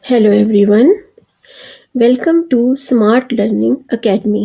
Hello everyone, welcome to Smart Learning Academy.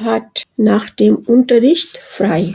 hat nach dem Unterricht frei.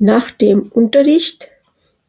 nach dem Unterricht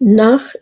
nach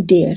der.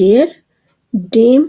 der dem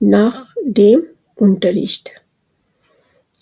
nach dem Unterricht.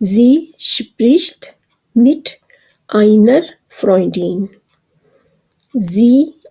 Sie spricht mit einer Freundin. Sie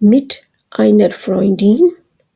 mit einer Freundin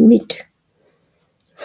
mit.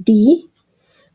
die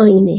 eine,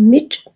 mit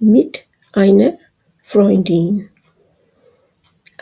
mit einer Freundin.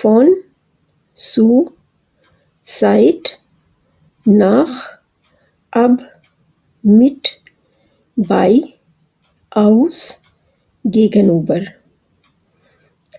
von, zu, seit, nach, ab, mit, bei, aus, gegenüber.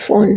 von.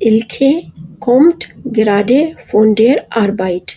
Ilke kommt gerade von der Arbeit.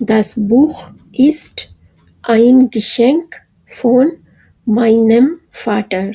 Das Buch ist ein Geschenk von meinem Vater.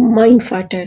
mein Vater.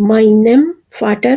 meinem Vater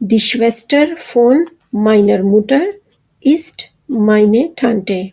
Die Schwester von meiner Mutter ist meine Tante.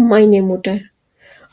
meine Mutter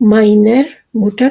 meiner Mutter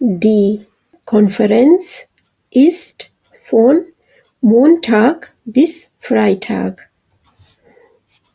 Die Konferenz ist von Montag bis Freitag.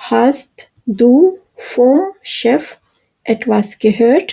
Hast du vom Chef etwas gehört?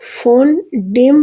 von dem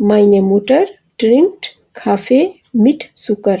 Meine Mutter trinkt Kaffee mit Zucker.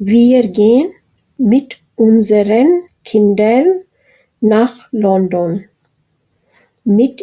Wir gehen mit unseren Kindern nach London. mit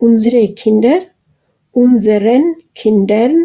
unsere Kinder unseren Kindern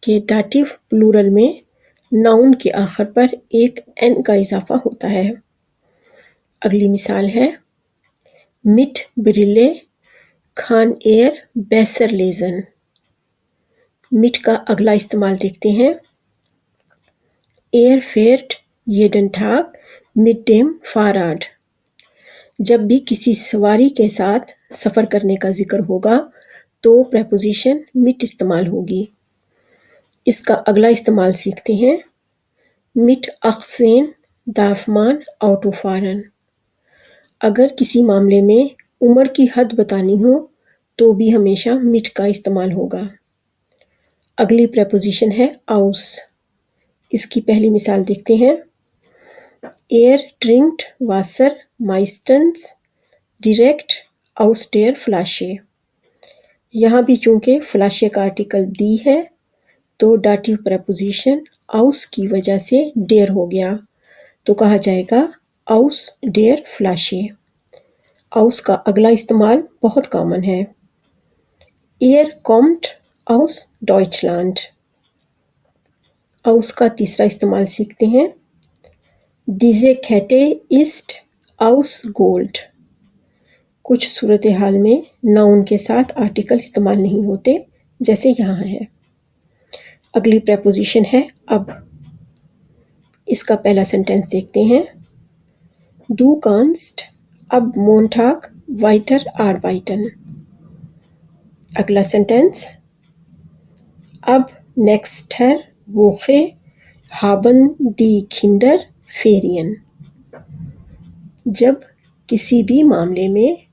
کہ ڈاٹیو plural میں noun کے آخر پر ایک N کا اضافہ ہوتا ہے۔ اگلی مثال ہے مٹ برلے کھان ایئر بیسر لیزن۔ مٹ کا اگلا استعمال دیکھتے ہیں، ایئر فیرٹ یڈن ٹھاک مٹ ڈیم فاراڈ۔ جب بھی کسی سواری کے ساتھ سفر کرنے کا ذکر ہوگا تو پریپوزیشن مٹ استعمال ہوگی۔ اس کا اگلا استعمال سیکھتے ہیں، مٹ اقسین دافمان آٹو فارن۔ اگر کسی معاملے میں عمر کی حد بتانی ہو تو بھی ہمیشہ مٹ کا استعمال ہوگا۔ اگلی پریپوزیشن ہے آؤس۔ اس کی پہلی مثال دیکھتے ہیں، ایئر ٹرنکٹ واسر مائسٹنس ڈائریکٹ آؤس ڈیر فلاشے۔ یہاں بھی چونکہ فلاشے کا آرٹیکل دی ہے تو ڈاٹیو پریپوزیشن آؤس کی وجہ سے ڈیر ہو گیا تو کہا جائے گا آؤس ڈیر فلاشے۔ آؤس کا اگلا استعمال بہت کامن ہے، ایئر کومٹ آؤس ڈوائچلانڈ۔ آؤس کا تیسرا استعمال سیکھتے ہیں، دیزے کھیٹے اسٹ آؤس گولڈ۔ کچھ صورتحال میں ناؤن کے ساتھ آرٹیکل استعمال نہیں ہوتے جیسے یہاں ہے۔ اگلی پریپوزیشن ہے اب۔ اس کا پہلا سینٹینس دیکھتے ہیں، ڈو کانسٹ اب مونٹاگ وائٹر آربائٹن۔ اگلا سینٹینس، اب نیکسٹر ووخے ہابن دی کھنڈر فیرین۔ جب کسی بھی معاملے میں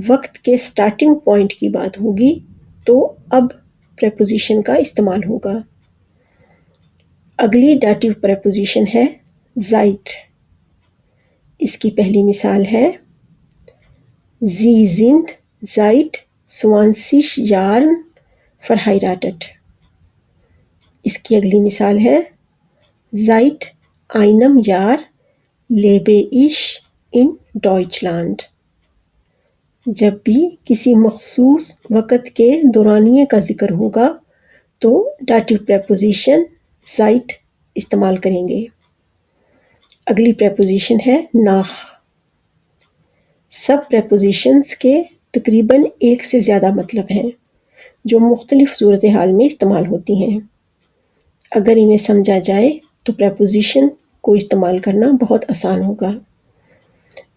وقت کے سٹارٹنگ پوائنٹ کی بات ہوگی تو اب پریپوزیشن کا استعمال ہوگا۔ اگلی ڈاٹیو پریپوزیشن ہے زائٹ۔ اس کی پہلی مثال ہے، زی زند زائٹ 20 Jahren verheiratet۔ اس کی اگلی مثال ہے، seit einem Jahr lebe ich in Deutschland۔ جب بھی کسی مخصوص وقت کے دورانیے کا ذکر ہوگا تو ڈاٹیو پریپوزیشن seit استعمال کریں گے۔ اگلی پریپوزیشن ہے ناخ۔ سب پریپوزیشنز کے تقریباً ایک سے زیادہ مطلب ہیں جو مختلف صورتحال میں استعمال ہوتی ہیں۔ اگر انہیں سمجھا جائے تو پریپوزیشن کو استعمال کرنا بہت آسان ہوگا۔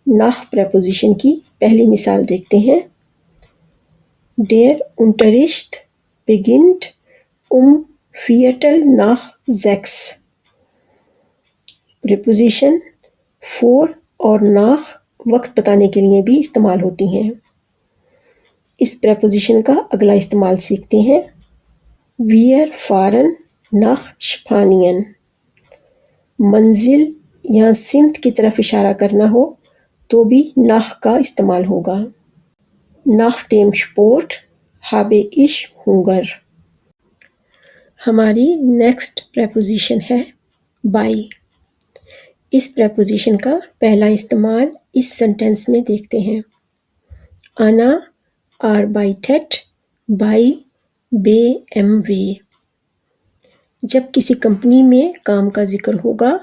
ناخ پریپوزیشن کی پہلی مثال دیکھتے ہیں، ڈیر انٹرشٹ beginnt 5:45۔ پریپوزیشن فور اور ناخ وقت بتانے کے لیے بھی استعمال ہوتی ہیں۔ اس پریپوزیشن کا اگلا استعمال سیکھتے ہیں، ویر فارن nach Spanien۔ منزل یا سمت کی طرف اشارہ کرنا ہو تو بھی nach کا استعمال ہوگا، nach dem Sport habe ich Hunger۔ ہماری نیکسٹ پریپوزیشن ہے بائی۔ اس پریپوزیشن کا پہلا استعمال اس سینٹینس میں دیکھتے ہیں، انا arbeitet bei BMW۔ جب کسی کمپنی میں کام کا ذکر ہوگا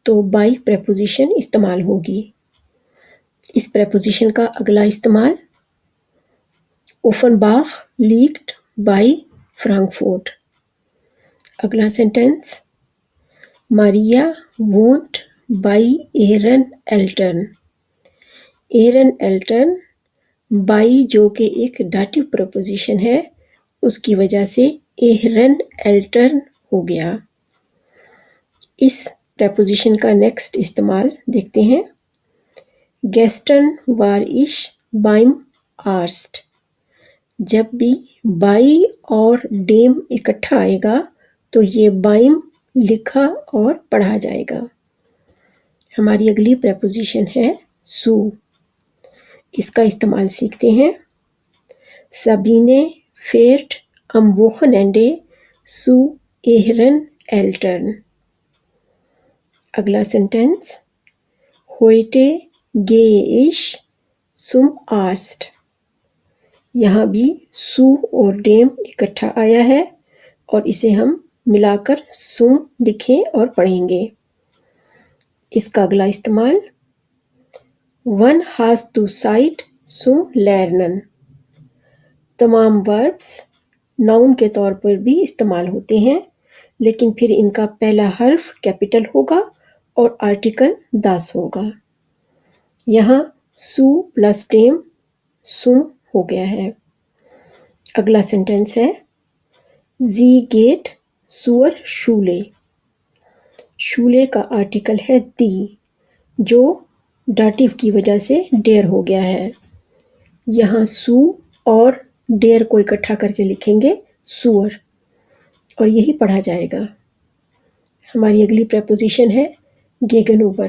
تو بائی پریپوزیشن استعمال ہوگی۔ اس پریپوزیشن کا اگلا استعمال، اوفنباخ liegt bei Frankfurt۔ اگلا sentence, Maria wohnt bei ihren Eltern۔ ihren Eltern by جو کہ ایک ڈاٹیو پریپوزیشن ہے اس کی وجہ سے ihren Eltern ہو گیا۔ اس پریپوزیشن کا نیکسٹ استعمال دیکھتے ہیں، gestern war ich beim Arzt۔ جب بھی بائی اور ڈیم اکٹھا آئے گا تو یہ بائم لکھا اور پڑھا جائے گا۔ ہماری اگلی پریپوزیشن ہے سو۔ اس کا استعمال سیکھتے ہیں، Sabine fährt am Wochenende zu ihren Eltern۔ اگلا sentence, heute gehe ich zum Arzt۔ یہاں بھی سو اور ڈیم اکٹھا آیا ہے اور اسے ہم ملا کر سم لکھیں اور پڑھیں گے۔ اس کا اگلا استعمال ون ہاز ٹو سائٹ سم لرنن۔ تمام وربس ناؤن کے طور پر بھی استعمال ہوتے ہیں، لیکن پھر ان کا پہلا حرف کیپٹل ہوگا اور آرٹیکل داس ہوگا۔ یہاں سو پلس ٹیم سم ہو گیا ہے۔ اگلا سینٹینس ہے زی گیٹ سور شولے۔ شولے کا آرٹیکل ہے دی، جو ڈاٹیو کی وجہ سے ڈیر ہو گیا ہے۔ یہاں سو اور ڈیر کو اکٹھا کر کے لکھیں گے سور، اور یہی پڑھا جائے گا۔ ہماری اگلی پریپوزیشن ہے گیگن اوبر،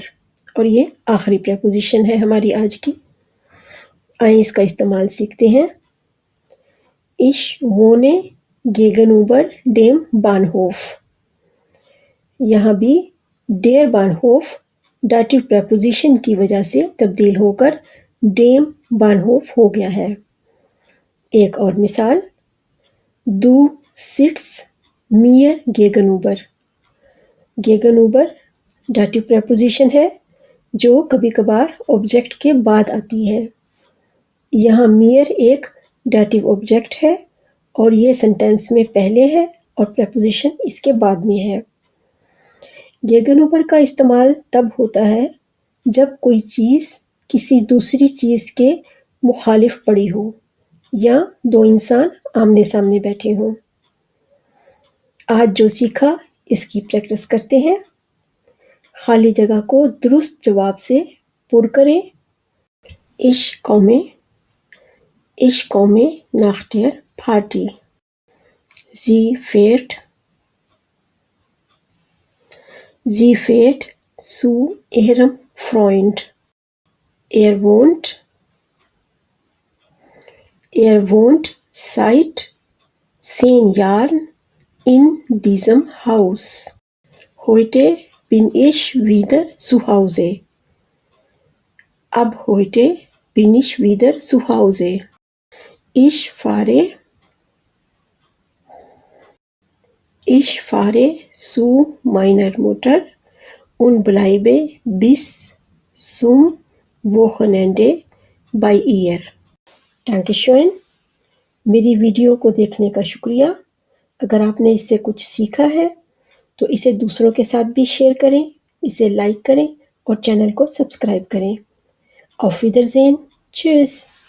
اور یہ آخری پریپوزیشن ہے ہماری آج کی۔ آئیں اس کا استعمال سیکھتے ہیں۔ Ich wohne gegenüber dem Bahnhof۔ یہاں بھی ڈیر بانہوف ڈاٹیو پریپوزیشن کی وجہ سے تبدیل ہو کر ڈیم بانہوف ہو گیا ہے۔ ایک اور مثال، دو سٹس میئر گیگن اوبر۔ گیگن اوبر ڈاٹیو پریپوزیشن ہے جو کبھی کبھار آبجیکٹ کے بعد آتی ہے۔ یہاں میئر ایک ڈیٹیو آبجیکٹ ہے اور یہ سینٹینس میں پہلے ہے اور پریپوزیشن اس کے بعد میں ہے۔ گیگن اوبر کا استعمال تب ہوتا ہے جب کوئی چیز کسی دوسری چیز کے مخالف پڑی ہو یا دو انسان آمنے سامنے بیٹھے ہوں۔ آج جو سیکھا اس کی پریکٹس کرتے ہیں۔ خالی جگہ کو درست جواب سے پر کریں۔ Ich komme nach der Party. Sie fährt zu ihrem Freund. Er wohnt seit 10 Jahren in diesem Haus. Heute bin ich wieder zu Hause. Ab heute bin ich wieder zu Hause. Ich fahre zu meiner Mutter und bleibe bis zum Wochenende bei ihr. Dankeschön. میری video کو دیکھنے کا شکریہ۔ اگر آپ نے اس سے کچھ سیکھا ہے تو اسے دوسروں کے ساتھ بھی شیئر کریں، اسے لائک کریں اور چینل کو سبسکرائب کریں۔ Auf Wiedersehen. Tschüss.